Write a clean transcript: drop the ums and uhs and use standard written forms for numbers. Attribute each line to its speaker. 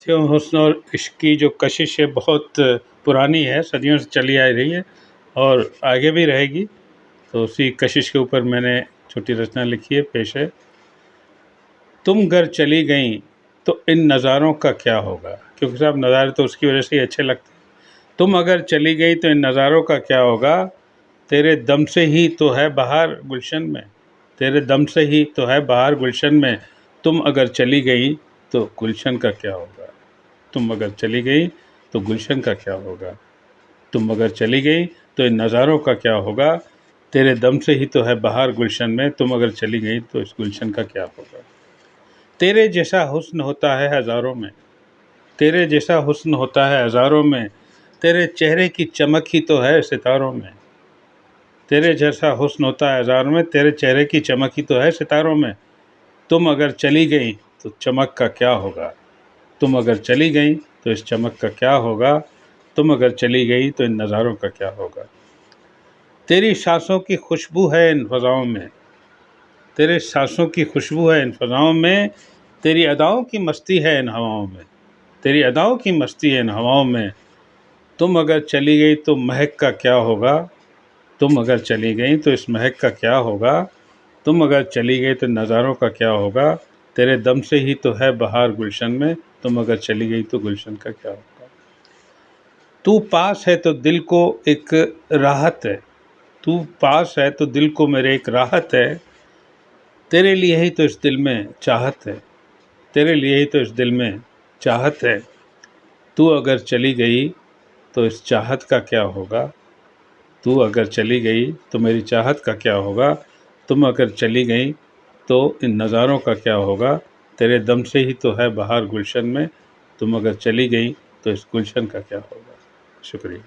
Speaker 1: क्यों हुस्न और इश्क की जो कशिश है बहुत पुरानी है, सदियों से चली आ रही है और आगे भी रहेगी। तो उसी कशिश के ऊपर मैंने छोटी रचना लिखी है, पेश है। तुम घर चली गईं तो इन नज़ारों का क्या होगा, क्योंकि साहब नज़ारे तो उसकी वजह से ही अच्छे लगते हैं। तुम अगर चली गई तो इन नज़ारों का क्या होगा, तेरे दम से ही तो है बहार गुलशन में, तेरे दम से ही तो है बहार गुलशन में। तुम अगर चली गई तो गुलशन का क्या होगा, तुम अगर चली गई तो गुलशन का क्या होगा, तुम अगर चली गई तो इन नज़ारों का क्या होगा, तेरे दम से ही तो है बहार गुलशन में। तुम अगर चली गई तो इस गुलशन का क्या होगा। तेरे जैसा हुस्न होता है हज़ारों में, तेरे जैसा हुस्न होता है हज़ारों में, तेरे चेहरे की चमक ही तो है सितारों में। तेरे जैसा हुस्न होता है हज़ारों में, तेरे चेहरे की चमक ही तो है सितारों में। तुम अगर चली गई तो चमक का क्या होगा, तुम अगर चली गई तो इस चमक का क्या होगा, तुम अगर चली गई तो इन नज़ारों का क्या होगा। तेरी सांसों की खुशबू है इन फ़ज़ाओं में, तेरे सांसों की खुशबू है इन फ़ज़ाओं में, तेरी अदाओं की मस्ती है इन हवाओं में, तेरी अदाओं की मस्ती है इन हवाओं में। तुम अगर चली गई तो महक का क्या होगा, तुम अगर चली गई तो इस महक का क्या होगा, तुम अगर चली गई तो नज़ारों का क्या होगा, तेरे दम से ही तो है बहार गुलशन में। तुम अगर चली गई तो गुलशन का क्या होगा। तू पास है तो दिल को एक राहत है, तू पास है तो दिल को मेरे एक राहत है, तेरे लिए ही तो इस दिल में चाहत है, तेरे लिए ही तो इस दिल में चाहत है। तू अगर चली गई तो इस चाहत का क्या होगा, तू अगर चली गई तो मेरी चाहत का क्या होगा। तुम अगर चली गई तो इन नज़ारों का क्या होगा, तेरे दम से ही तो है बहार गुलशन में। तुम अगर चली गई तो इस गुलशन का क्या होगा। शुक्रिया।